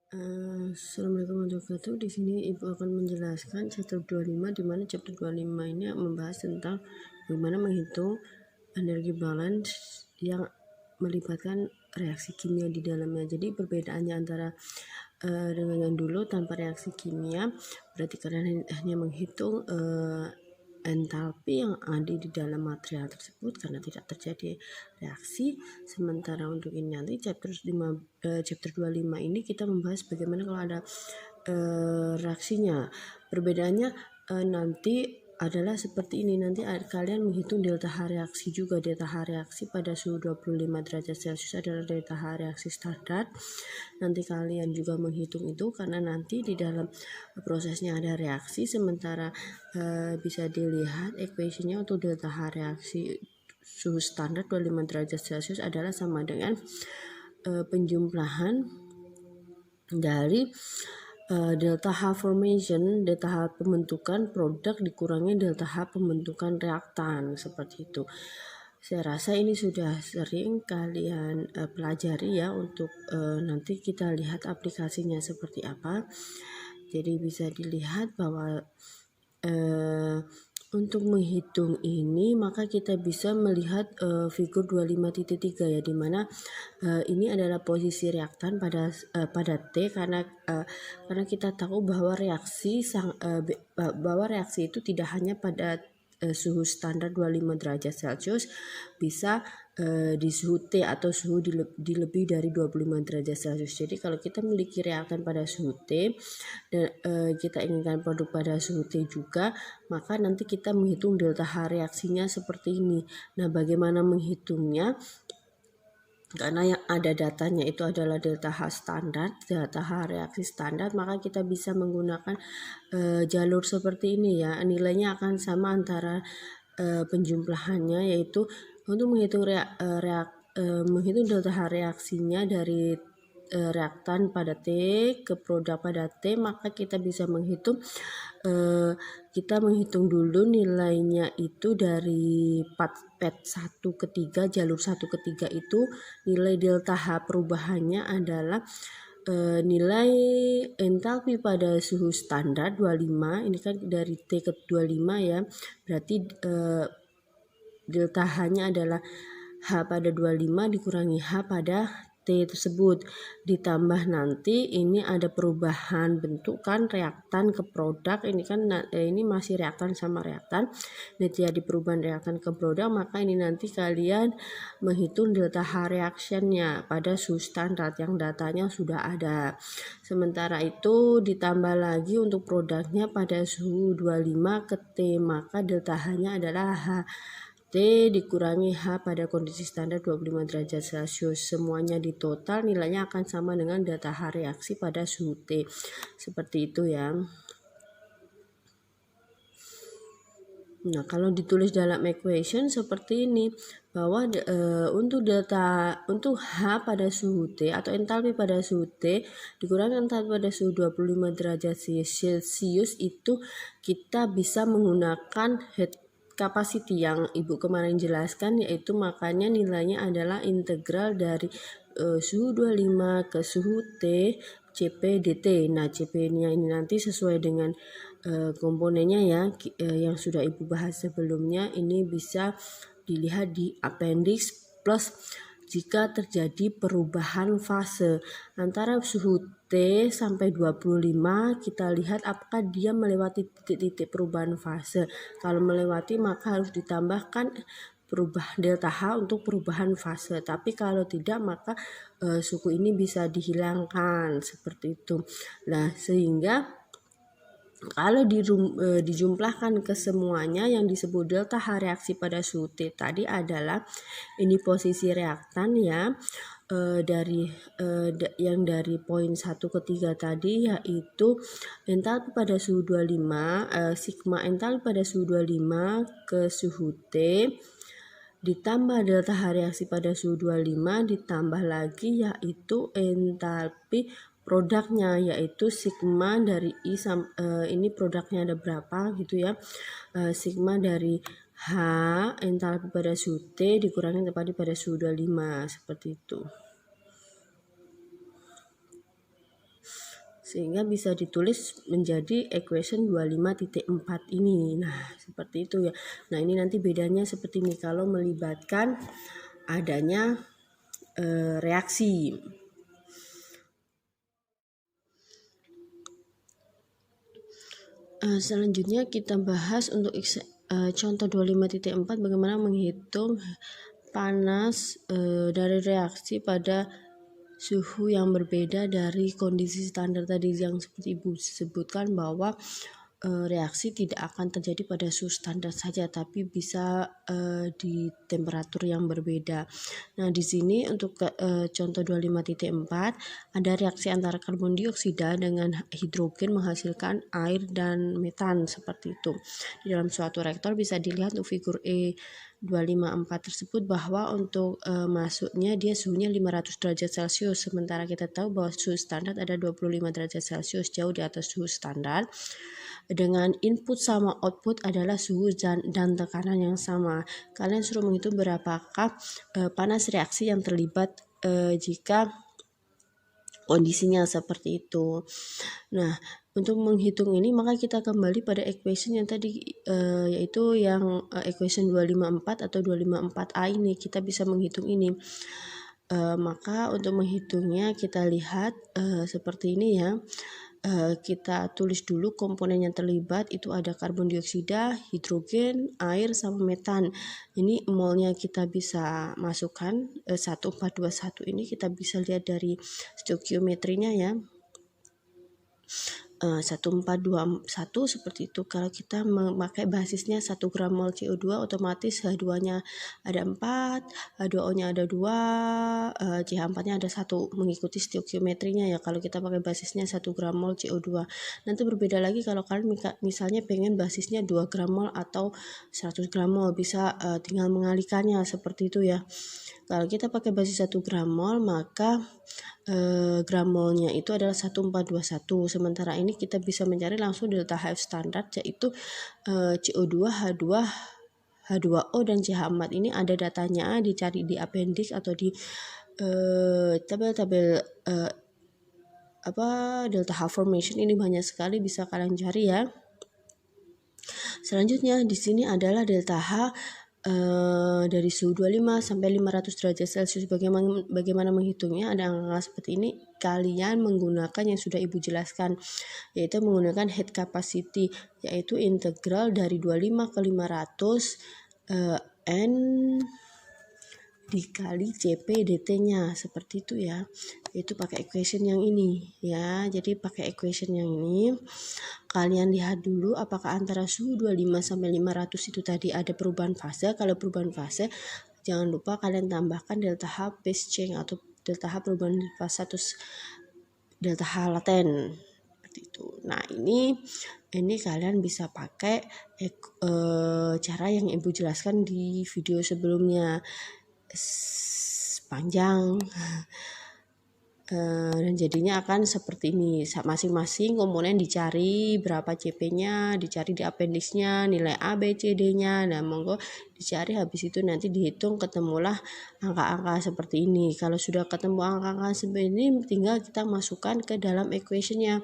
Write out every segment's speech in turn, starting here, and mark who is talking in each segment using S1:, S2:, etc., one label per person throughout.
S1: Assalamualaikum warahmatullahi wabarakatuh. Di sini Ibu akan menjelaskan chapter 25, di mana chapter 25 ini membahas tentang bagaimana menghitung energi balance yang melibatkan reaksi kimia di dalamnya. Jadi perbedaannya antara dengan yang dulu tanpa reaksi kimia, berarti kalian hanya menghitung entalpi yang ada di dalam material tersebut karena tidak terjadi reaksi. Sementara untuk ini nanti chapter 25 ini kita membahas bagaimana kalau ada reaksinya. Perbedaannya nanti adalah seperti ini. Nanti kalian menghitung delta H reaksi juga. Delta H reaksi pada suhu 25 derajat Celcius adalah delta H reaksi standar. Nanti kalian juga menghitung itu karena nanti di dalam prosesnya ada reaksi. Sementara bisa dilihat equation-nya untuk delta H reaksi suhu standar 25 derajat Celcius adalah sama dengan penjumlahan dari delta H formation, delta H pembentukan produk dikurangi delta H pembentukan reaktan, seperti itu. Saya rasa ini sudah sering kalian pelajari ya, untuk nanti kita lihat aplikasinya seperti apa. Jadi bisa dilihat bahwa untuk menghitung ini maka kita bisa melihat figur 25.3 ya, dimana ini adalah posisi reaktan pada T karena kita tahu bahwa reaksi itu tidak hanya pada suhu standar 25 derajat Celcius, bisa di suhu T atau suhu di lebih dari 25 derajat Celcius. Jadi kalau kita memiliki reaktan pada suhu T dan kita inginkan produk pada suhu T juga, maka nanti kita menghitung delta H reaksinya seperti ini. Nah, bagaimana menghitungnya? Karena yang ada datanya itu adalah delta H standar, delta H reaksi standar, maka kita bisa menggunakan jalur seperti ini ya. Nilainya akan sama antara penjumlahannya, yaitu untuk menghitung menghitung delta H reaksinya dari reaktan pada T ke produk pada T, maka kita bisa menghitung dulu nilainya itu dari pet 1 ke 3, jalur 1 ke 3 itu nilai delta H perubahannya adalah nilai entalpi pada suhu standar 25, ini kan dari T ke 25 ya, berarti delta H-nya adalah H pada 25 dikurangi H pada T tersebut, ditambah nanti ini ada perubahan bentuk kan reaktan ke produk, ini kan ini masih reaktan sama reaktan, jadi perubahan reaktan ke produk, maka ini nanti kalian menghitung delta H reactionnya pada suhu standar yang datanya sudah ada. Sementara itu ditambah lagi untuk produknya pada suhu 25 ke T, maka delta H-nya adalah H T dikurangi H pada kondisi standar 25 derajat Celcius. Semuanya di total nilainya akan sama dengan delta H reaksi pada suhu T. Seperti itu ya. Nah, kalau ditulis dalam equation seperti ini, bahwa untuk H pada suhu T atau entalpi pada suhu T dikurangi entalpi pada suhu 25 derajat Celcius, itu kita bisa menggunakan head capacity yang Ibu kemarin jelaskan, yaitu makanya nilainya adalah integral dari suhu 25 ke suhu T CP dt. Nah, CP-nya ini nanti sesuai dengan komponennya ya, yang sudah Ibu bahas sebelumnya. Ini bisa dilihat di appendix plus jika terjadi perubahan fase antara suhu T sampai 25, kita lihat apakah dia melewati titik-titik perubahan fase. Kalau melewati maka harus ditambahkan delta H untuk perubahan fase. Tapi kalau tidak maka suku ini bisa dihilangkan seperti itu. Nah, sehingga kalau dijumlahkan ke semuanya yang disebut delta H reaksi pada suhu T tadi adalah ini posisi reaktan ya, yang dari poin 1 ke 3 tadi, yaitu entalpi pada suhu 25, sigma entalpi pada suhu 25 ke suhu T ditambah delta H reaksi pada suhu 25 ditambah lagi yaitu entalpi produknya, yaitu sigma dari I ini produknya ada berapa gitu ya, sigma dari H entalpi pada suhu T dikurangi entalpi pada suhu 25, seperti itu. sehingga bisa ditulis menjadi equation 25.4 ini. Nah, seperti itu ya. Nah, ini nanti bedanya seperti ini kalau melibatkan adanya reaksi. Selanjutnya kita bahas untuk contoh 25.4 bagaimana menghitung panas dari reaksi pada suhu yang berbeda dari kondisi standar tadi, yang seperti Ibu sebutkan bahwa reaksi tidak akan terjadi pada suhu standar saja, tapi bisa di temperatur yang berbeda. Nah, di sini untuk contoh 25.4 ada reaksi antara karbon dioksida dengan hidrogen menghasilkan air dan metan seperti itu. Di dalam suatu reaktor bisa dilihat untuk figur E254 tersebut bahwa untuk masuknya dia suhunya 500 derajat Celcius, sementara kita tahu bahwa suhu standar ada 25 derajat Celcius, jauh di atas suhu standar. Dengan input sama output adalah suhu dan tekanan yang sama. Kalian suruh menghitung berapakah panas reaksi yang terlibat jika kondisinya seperti itu. Nah, untuk menghitung ini maka kita kembali pada equation yang tadi yaitu yang equation 254 atau 254A ini. Kita bisa menghitung ini. Maka untuk menghitungnya kita lihat seperti ini ya. Kita tulis dulu komponen yang terlibat, itu ada karbon dioksida, hidrogen, air, sama metan. Ini molnya kita bisa masukkan 1421 ini kita bisa lihat dari stoikiometrinya ya. 1421 seperti itu. Kalau kita memakai basisnya 1 gram mol CO2, otomatis H2-nya ada 4, H2O-nya ada 2, CH4-nya ada 1, mengikuti stoikiometrinya ya. Kalau kita pakai basisnya 1 gram mol CO2. Nanti berbeda lagi kalau kalian misalnya pengen basisnya 2 gram mol atau 100 gram mol, bisa tinggal mengalihkannya seperti itu ya. Kalau kita pakai basis 1 gram mol, maka gram molnya itu adalah 1421. Sementara ini kita bisa mencari langsung delta HF standar, yaitu CO2, H2, H2O dan CH4. Ini ada datanya, dicari di appendix atau di tabel-tabel delta H formation. Ini banyak sekali, bisa kalian cari ya. Selanjutnya di sini adalah delta H dari suhu 25 sampai 500 derajat Celcius. Bagaimana menghitungnya? Ada angka seperti ini. Kalian menggunakan yang sudah Ibu jelaskan, yaitu menggunakan head capacity, yaitu integral dari 25 ke 500 N dikali CP dt-nya, seperti itu ya. Itu pakai equation yang ini ya. Jadi pakai equation yang ini kalian lihat dulu apakah antara suhu 25 sampai 500 itu tadi ada perubahan fase. Kalau perubahan fase, jangan lupa kalian tambahkan delta H phase change atau delta H perubahan fase atau delta H laten seperti itu. Nah, ini kalian bisa pakai cara yang Ibu jelaskan di video sebelumnya, panjang. Dan jadinya akan seperti ini. Masing-masing komponen dicari berapa CP-nya, dicari di appendix-nya, nilai A, B, C, D-nya. Nah, monggo dicari, habis itu nanti dihitung, ketemulah angka-angka seperti ini. Kalau sudah ketemu angka-angka seperti ini, tinggal kita masukkan ke dalam equation-nya.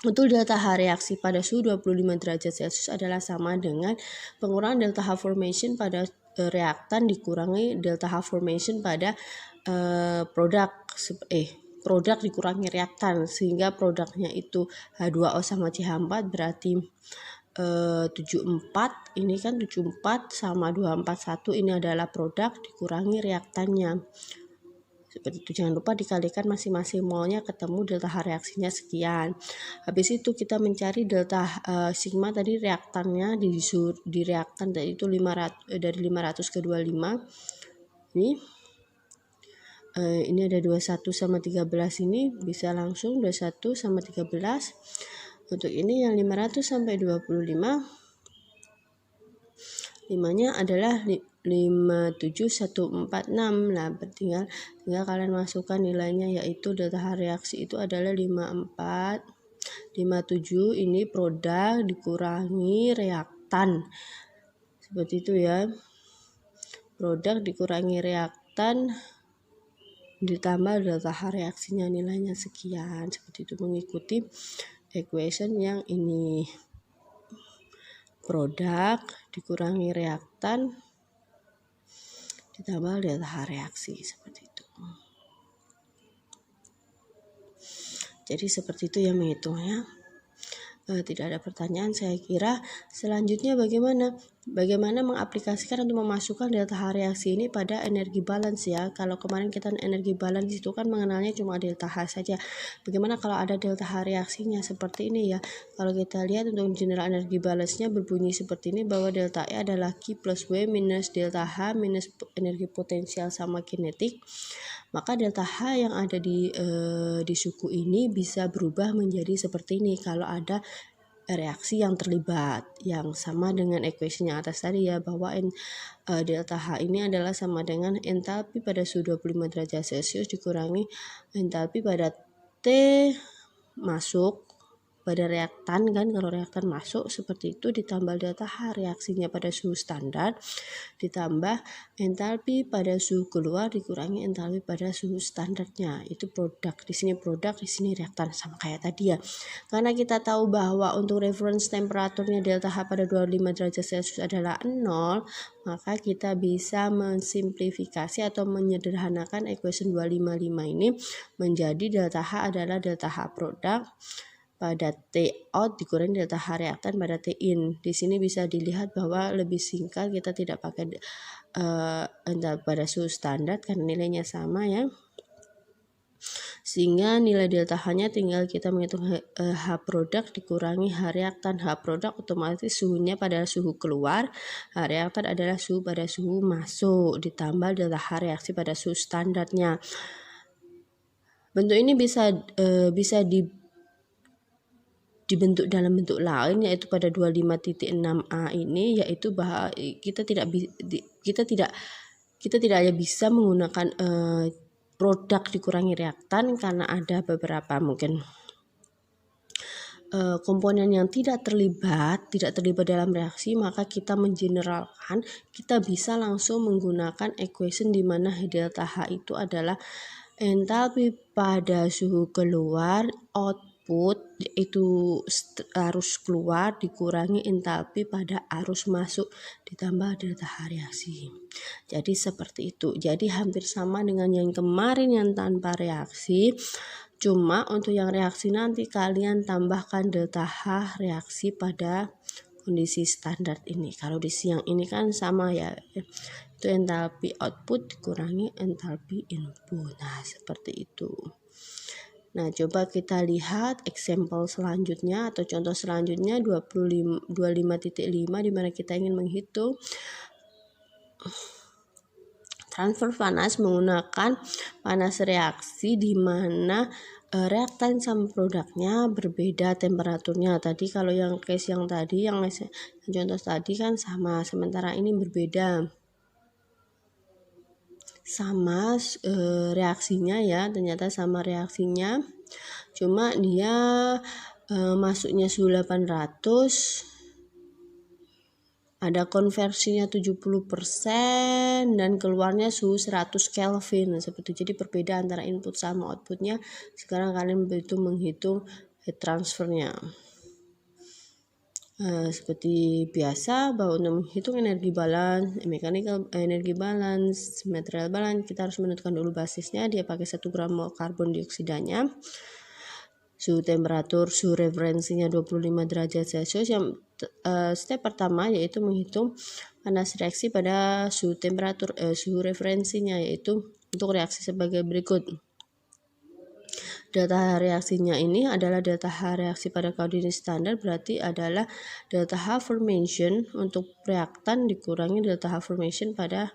S1: Untuk delta H reaksi pada suhu 25 derajat Celcius adalah sama dengan pengurangan delta H formation pada reaktan dikurangi delta H formation pada produk dikurangi reaktan, sehingga produknya itu H2O sama CH4 berarti 74. Ini kan 74 sama 241, ini adalah produk dikurangi reaktannya. Seperti itu, jangan lupa dikalikan masing-masing molnya, ketemu delta H reaksinya sekian. Habis itu kita mencari delta sigma tadi reaktannya di reaktan tadi itu 500, dari 500 ke 25. Ini ada 21 sama 13, ini bisa langsung 21 sama 13. Untuk ini yang 500 sampai 25, 5-nya adalah 57146. Nah, tinggal kalian masukkan nilainya, yaitu delta H reaksi itu adalah 54. 57 ini produk dikurangi reaktan. Seperti itu ya. Produk dikurangi reaktan ditambah delta H reaksinya nilainya sekian, seperti itu, mengikuti equation yang ini. Produk dikurangi reaktan ditambah delta H reaksi, seperti itu. Jadi seperti itu ya menghitungnya. Tidak ada pertanyaan, saya kira. Selanjutnya bagaimana mengaplikasikan atau memasukkan delta H reaksi ini pada energi balance ya. Kalau kemarin kita energi balance itu kan mengenalnya cuma delta H saja. Bagaimana kalau ada delta H reaksinya seperti ini ya. Kalau kita lihat untuk general energi balance-nya berbunyi seperti ini, bahwa delta E adalah Q plus W minus delta H minus energi potensial sama kinetik. Maka delta H yang ada di suku ini bisa berubah menjadi seperti ini kalau ada reaksi yang terlibat, yang sama dengan equation yang atas tadi ya, bahwa delta H ini adalah sama dengan entalpi pada suhu 25 derajat Celcius dikurangi entalpi pada T masuk pada reaktan kan, kalau reaktan masuk seperti itu, ditambah delta H reaksinya pada suhu standar, ditambah entalpi pada suhu keluar dikurangi entalpi pada suhu standarnya. Itu produk, di sini produk, di sini reaktan, sama kayak tadi ya. Karena kita tahu bahwa untuk reference temperaturnya delta H pada 25 derajat Celcius adalah 0, maka kita bisa mensimplifikasi atau menyederhanakan equation 255 ini menjadi delta H adalah delta H produk pada T out dikurangi delta H reaktan pada T in. Di sini bisa dilihat bahwa lebih singkat, kita tidak pakai pada suhu standar karena nilainya sama ya. Sehingga nilai delta H-nya tinggal kita menghitung H produk dikurangi H reaktan. H produk otomatis suhunya pada suhu keluar, H reaktan adalah suhu pada suhu masuk, ditambah delta H reaksi pada suhu standarnya. Bentuk ini bisa dibentuk dalam bentuk lain, yaitu pada 25.6a ini, yaitu bahwa kita tidak hanya bisa menggunakan produk dikurangi reaktan karena ada beberapa mungkin komponen yang tidak terlibat dalam reaksi, maka kita mengeneralkan, kita bisa langsung menggunakan equation di mana delta H itu adalah entalpi pada suhu keluar output, itu arus keluar dikurangi entalpi pada arus masuk ditambah delta H reaksi. Jadi seperti itu. Jadi hampir sama dengan yang kemarin yang tanpa reaksi. Cuma untuk yang reaksi nanti kalian tambahkan delta H reaksi pada kondisi standar ini. Kalau di siang ini kan sama ya. Itu entalpi output dikurangi entalpi input. Nah, seperti itu. Nah, coba kita lihat example selanjutnya atau contoh selanjutnya 25.5 di mana kita ingin menghitung transfer panas menggunakan panas reaksi di mana reaktan sama produknya berbeda temperaturnya. Tadi kalau yang case yang tadi yang contoh tadi kan sama, sementara ini berbeda. Sama reaksinya ya, ternyata sama reaksinya, cuma dia masuknya suhu 800, ada konversinya 70% dan keluarnya suhu 100 Kelvin seperti itu. Jadi berbeda antara input sama outputnya. Sekarang kalian menghitung heat transfernya. Seperti biasa, bahwa untuk menghitung energi balance, mechanical energi balance, material balance, kita harus menentukan dulu basisnya. Dia pakai 1 gram mol karbon dioksidanya, suhu temperatur, suhu referensinya 25 derajat Celcius. Yang step pertama yaitu menghitung panas reaksi pada suhu temperatur, suhu referensinya, yaitu untuk reaksi sebagai berikut. Delta H reaksinya ini adalah delta H reaksi pada koordinat standar, berarti adalah delta H formation untuk reaktan dikurangi delta H formation pada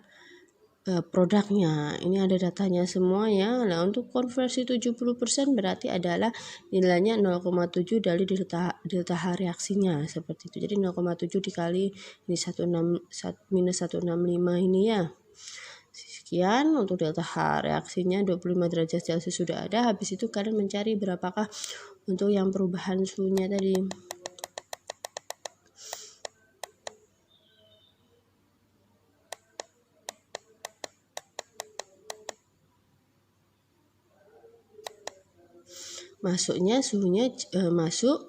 S1: produknya. Ini ada datanya semua ya. Nah, untuk konversi 70% berarti adalah nilainya 0,7 dari delta H reaksinya seperti itu. Jadi 0,7 dikali ini minus 165 ini ya. Sekian untuk delta H reaksinya 25 derajat Celcius sudah ada. Habis itu kalian mencari berapakah untuk yang perubahan suhunya tadi. masuknya suhunya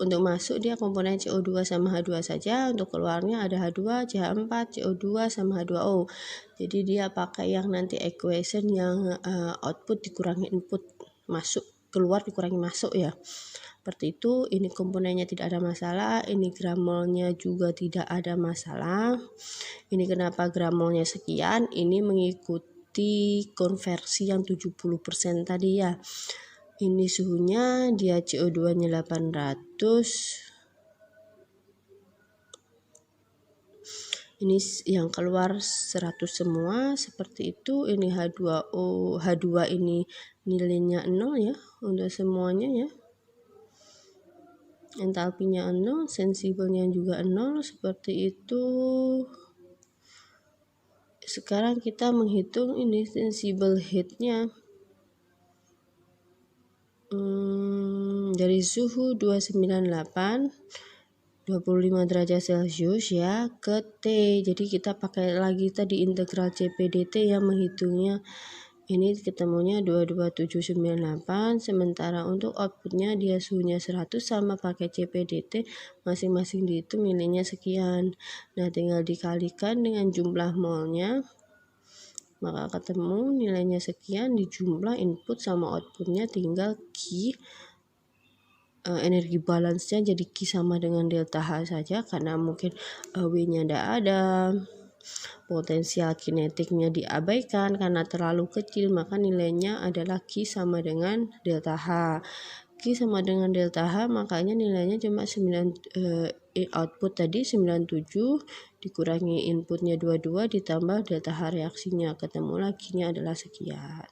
S1: untuk masuk dia komponen CO2 sama H2 saja, untuk keluarnya ada H2, CH4, CO2 sama H2O. Jadi dia pakai yang nanti equation yang output dikurangi input, masuk keluar dikurangi masuk ya. Seperti itu, ini komponennya tidak ada masalah, ini gramolnya juga tidak ada masalah. Ini kenapa gramolnya sekian, ini mengikuti konversi yang 70% tadi ya. Ini suhunya dia CO2 nya 800, ini yang keluar 100 semua seperti itu. Ini H2O, H2 ini nilainya 0 ya untuk semuanya ya, entalpinya 0, sensibelnya juga 0 seperti itu. Sekarang kita menghitung ini sensible heatnya. Dari suhu 298 25 derajat Celcius ya ke T. Jadi kita pakai lagi tadi integral CP/dt yang menghitungnya. Ini ketemunya 22798, sementara untuk outputnya dia suhunya 100 sama pakai CP/dt masing-masing dihitung nilainya sekian. Nah, tinggal dikalikan dengan jumlah molnya, maka ketemu nilainya sekian, dijumlah input sama outputnya, tinggal Q energi balance-nya jadi Q sama dengan delta H saja, karena mungkin W-nya tidak ada, potensial kinetiknya diabaikan karena terlalu kecil, maka nilainya adalah Q sama dengan delta H. Q sama dengan delta H, makanya nilainya cuma 9, output tadi 97 dikurangi inputnya 22 ditambah delta H reaksinya, ketemu laginya adalah sekian.